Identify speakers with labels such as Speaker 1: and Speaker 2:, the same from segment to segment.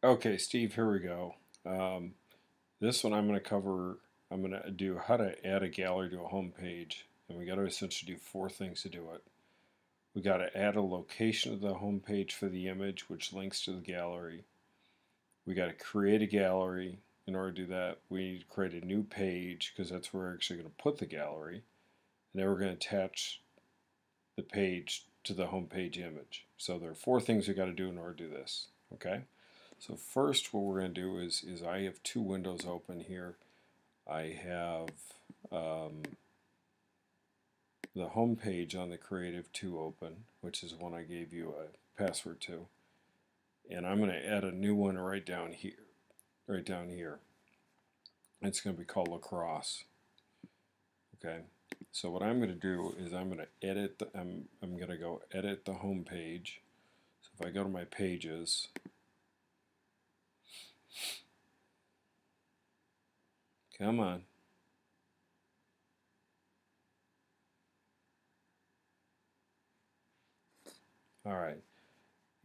Speaker 1: Okay, Steve, here we go. Um, this one I'm going to cover, I'm going to do how to add a gallery to a home page. And we got to essentially do four things to do it. We got to add a location of the home page for the image, which links to the gallery. We got to create a gallery. In order to do that, we need to create a new page because that's where we're actually going to put the gallery. And then we're going to attach the page to the home page image. So there are four things we got to do in order to do this. Okay? So first what we're going to do is I have two windows open here. I have the home page on the Creative 2 open, which is one I gave you a password to. And I'm going to add a new one right down here. Right down here. It's going to be called Lacrosse. Okay. So what I'm going to do is I'm going to edit. I'm going to go edit the home page. So if I go to my pages, come on. All right.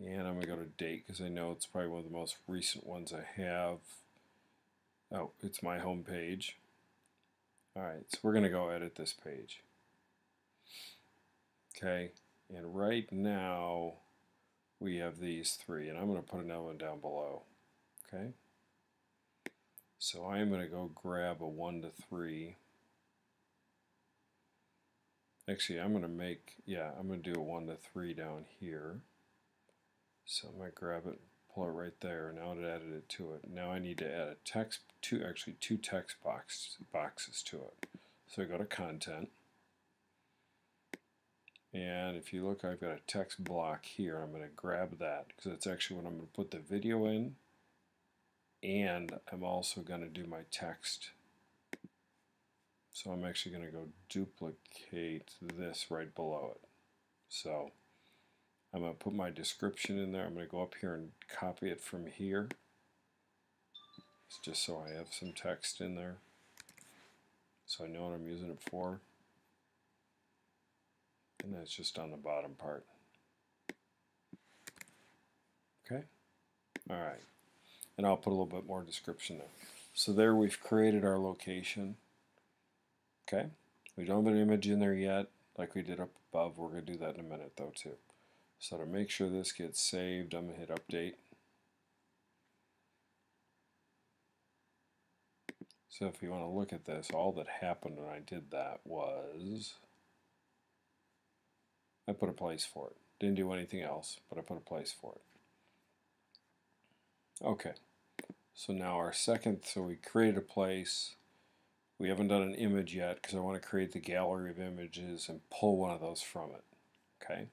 Speaker 1: And I'm going to go to date because I know it's probably one of the most recent ones I have. Oh, it's my home page. Alright, so we're going to go edit this page. Okay, and right now we have these three, and I'm going to put another one down below. Okay, so I'm going to go grab a 1 to 3. Actually, I'm going to do a 1 to 3 down here. So I'm going to grab it, pull it right there. Now it added it to it. Now I need to add a text, two text boxes to it. So I go to Content. And if you look, I've got a text block here. I'm going to grab that because that's actually what I'm going to put the video in. And I'm also going to do my text. So I'm actually going to go duplicate this right below it. So I'm going to put my description in there. I'm going to go up here and copy it from here. It's just so I have some text in there. So I know what I'm using it for. And that's just on the bottom part. Okay? Alright. And I'll put a little bit more description there. So there we've created our location. Okay, we don't have an image in there yet like we did up above. We're going to do that in a minute though too. So to make sure this gets saved, I'm going to hit update. So if you want to look at this, all that happened when I did that was I put a place for it. Didn't do anything else, but I put a place for it. Okay, so now our second, so we created a place. We haven't done an image yet because I want to create the gallery of images and pull one of those from it. Okay,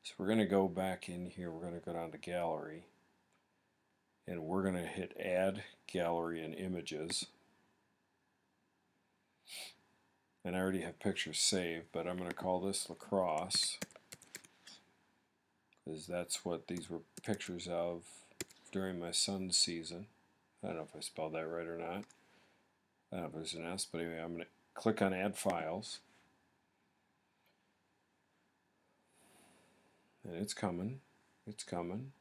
Speaker 1: so we're going to go back in here. We're going to go down to gallery and we're going to hit add gallery and images. And I already have pictures saved, but I'm going to call this Lacrosse because that's what these were pictures of during my son's season. I don't know if I spelled that right or not. I don't know if there's an S, but anyway, I'm going to click on Add Files. And it's coming. It's coming.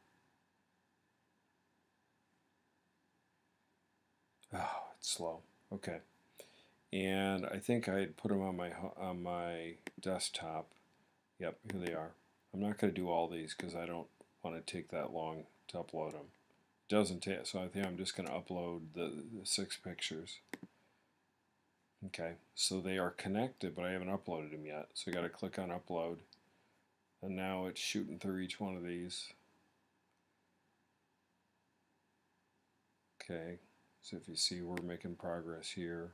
Speaker 1: Oh, it's slow. Okay. And I think I had put them on my desktop. Yep, here they are. I'm not going to do all these because I don't want to take that long to upload them. It doesn't take, so I think I'm just going to upload the 6 pictures. Okay, so they are connected, but I haven't uploaded them yet. So I got to click on upload, and now it's shooting through each one of these. Okay, so if you see, we're making progress here,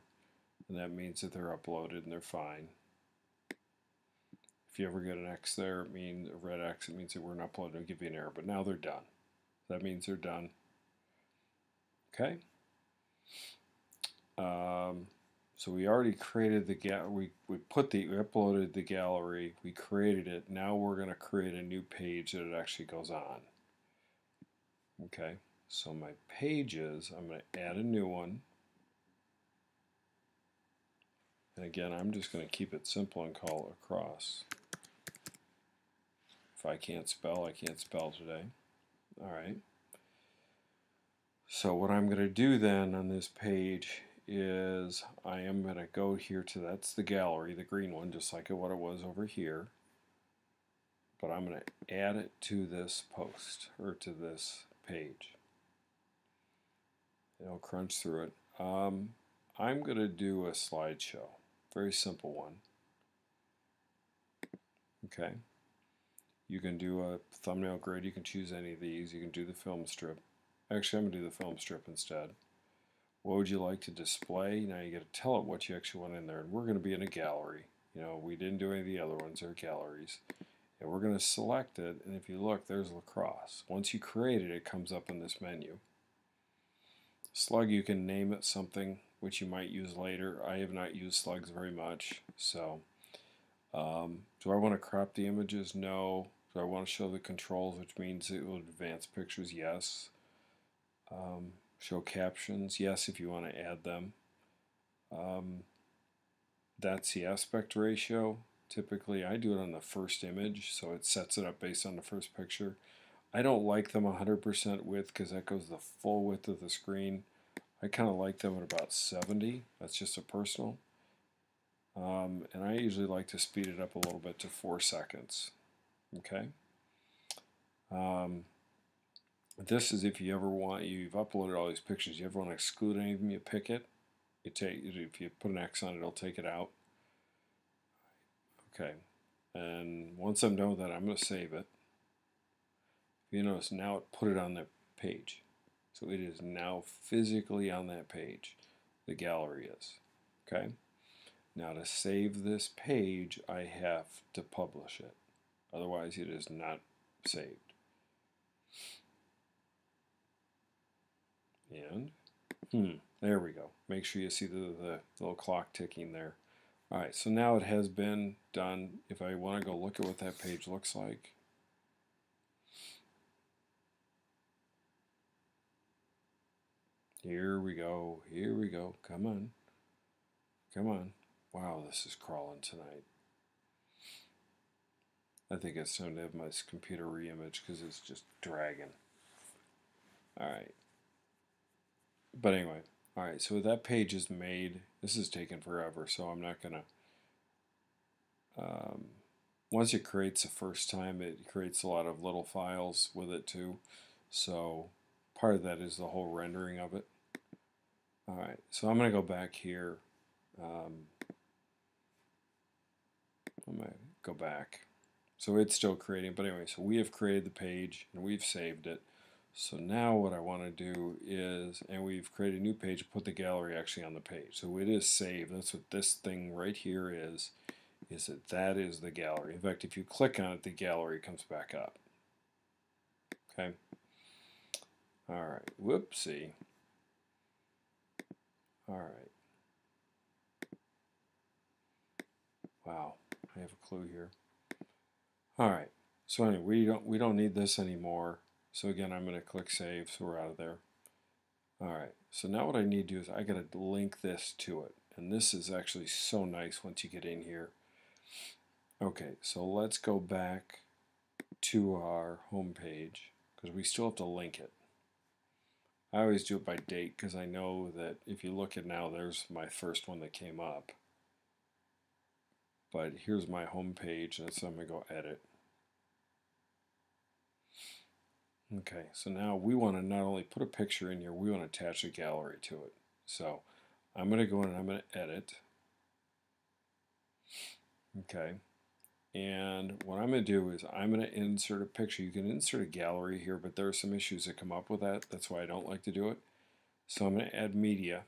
Speaker 1: and that means that they're uploaded and they're fine. If you ever get an X there, it means a red X, it means they weren't uploaded. It'll give you an error, but now they're done. That means they're done. Okay. So we already created the we uploaded the gallery. We created it. Now we're going to create a new page that it actually goes on. Okay. So my pages, I'm going to add a new one. And again, I'm just going to keep it simple and call it across. If I can't spell, I can't spell today. All right. So what I'm going to do then on this page is I am going to go here to, that's the gallery, the green one, just like what it was over here. But I'm going to add it to this post, or to this page. It'll crunch through it. I'm going to do a slideshow. Very simple one. Okay. You can do a thumbnail grid. You can choose any of these. You can do the film strip. Actually, I'm going to do the film strip instead. What would you like to display? Now you got to tell it what you actually want in there. And we're going to be in a gallery. You know, we didn't do any of the other ones. They're galleries. And we're going to select it. And if you look, there's lacrosse. Once you create it, it comes up in this menu. Slug, you can name it something which you might use later. I have not used slugs very much. So, do I want to crop the images? No. Do I want to show the controls, which means it will advance pictures? Yes. Show captions? Yes, if you want to add them. That's the aspect ratio. Typically, I do it on the first image, so it sets it up based on the first picture. I don't like them 100% width because that goes the full width of the screen. I kind of like them at about 70. That's just a personal. And I usually like to speed it up a little bit to 4 seconds. Okay. This is if you ever want, you've uploaded all these pictures, you ever want to exclude any of them, you pick it. If you put an X on it, it'll take it out. Okay. And once I'm done with that, I'm going to save it. You notice now it put it on the page. So it is now physically on that page. The gallery is. Okay? Now to save this page, I have to publish it. Otherwise it is not saved. And, there we go. Make sure you see the little clock ticking there. Alright, so now it has been done. If I want to go look at what that page looks like, here we go, here we go. Come on. Come on. Wow, this is crawling tonight. I think it's time to have my computer re-image because it's just dragging. Alright. But anyway, alright, so that page is made. This is taking forever, so I'm not going to... once it creates the first time, it creates a lot of little files with it too. So part of that is the whole rendering of it. Alright, so I'm going to go back here. I'm going to go back. So it's still creating, but anyway, so we have created the page and we've saved it. So now what I want to do is, and we've created a new page, put the gallery actually on the page. So it is saved. That's what this thing right here is that is the gallery. In fact, if you click on it, the gallery comes back up. Okay. All right. Whoopsie. All right. Wow. I have a clue here. All right. So anyway, we don't need this anymore. So again, I'm going to click save, so we're out of there. All right. So now what I need to do is I got to link this to it, and this is actually so nice once you get in here. Okay. So let's go back to our home page because we still have to link it. I always do it by date because I know that if you look at now, there's my first one that came up. But here's my home page, and so I'm going to go edit. Okay, so now we want to not only put a picture in here, we want to attach a gallery to it. So I'm going to go in and I'm going to edit. Okay, and what I'm going to do is I'm going to insert a picture. You can insert a gallery here, but there are some issues that come up with that. That's why I don't like to do it. So I'm going to add media.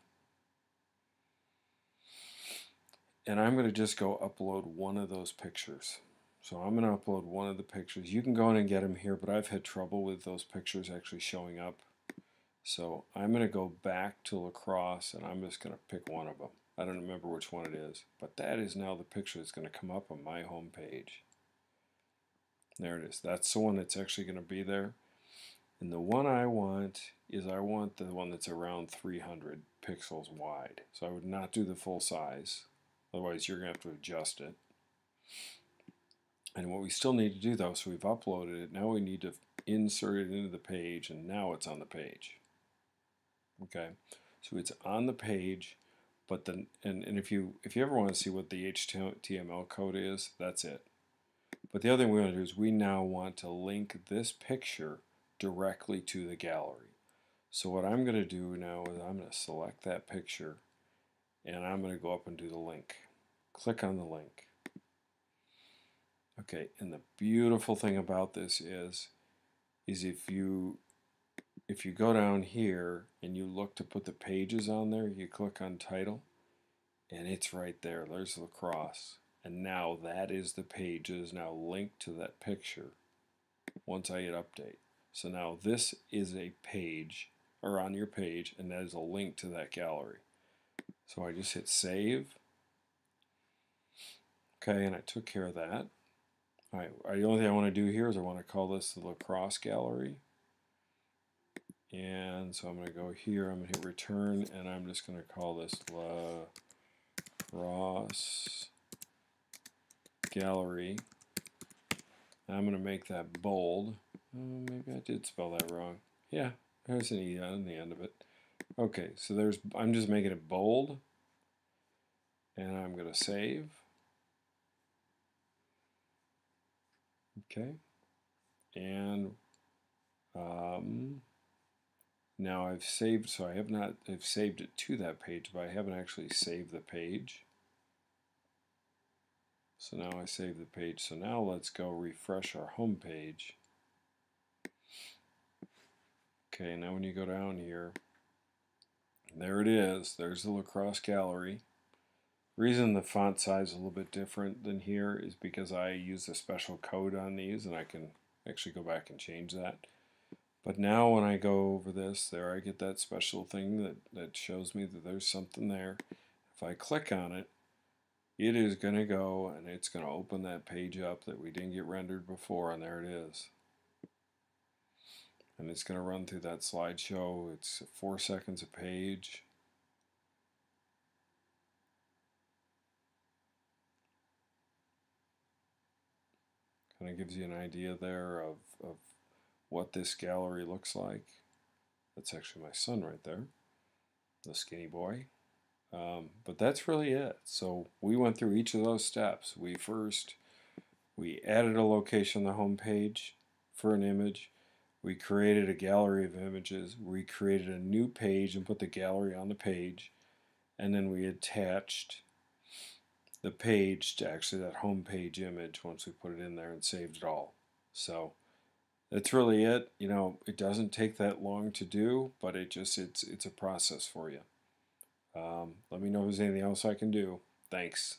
Speaker 1: And I'm going to just go upload one of those pictures. So I'm going to upload one of the pictures. You can go in and get them here, but I've had trouble with those pictures actually showing up. So I'm going to go back to lacrosse and I'm just going to pick one of them. I don't remember which one it is, but that is now the picture that's going to come up on my home page. There it is. That's the one that's actually going to be there. And the one I want is I want the one that's around 300 pixels wide. So I would not do the full size. Otherwise, you're going to have to adjust it. And what we still need to do, though, so we've uploaded it. Now we need to insert it into the page, and now it's on the page. Okay, so it's on the page, but then and if you ever want to see what the HTML code is, that's it. But the other thing we want to do is we now want to link this picture directly to the gallery. So what I'm going to do now is I'm going to select that picture and I'm going to go up and do the link. Click on the link. Okay, and the beautiful thing about this is if you go down here and you look to put the pages on there, you click on title and it's right there. There's lacrosse. And now that is the page that is now linked to that picture once I hit update. So now this is a page, or on your page, and that is a link to that gallery. So I just hit save. Okay, and I took care of that. All right, the only thing I want to do here is I want to call this the lacrosse gallery. And so I'm going to go here, I'm going to hit return, and I'm just going to call this lacrosse gallery. I'm going to make that bold. Oh, maybe I did spell that wrong. Yeah, there's an E on the end of it. Okay, so I'm just making it bold, and I'm going to save. Okay, and now I've saved, so I've saved it to that page, but I haven't actually saved the page. So now I save the page. So now let's go refresh our home page. Okay, now when you go down here, there it is. There's the lacrosse gallery. Reason the font size is a little bit different than here is because I use a special code on these, and I can actually go back and change that. But now when I go over this, there I get that special thing that shows me that there's something there. If I click on it, it is going to go and it's going to open that page up that we didn't get rendered before, and there it is. And it's going to run through that slideshow. It's 4 seconds a page. Kind of gives you an idea there of what this gallery looks like. That's actually my son right there, the skinny boy. But that's really it. So we went through each of those steps. We added a location on the home page for an image. We created a gallery of images. We created a new page and put the gallery on the page. And then we attached the page to actually that home page image once we put it in there and saved it all. So that's really it. You know, it doesn't take that long to do, but it's a process for you. Let me know if there's anything else I can do. Thanks.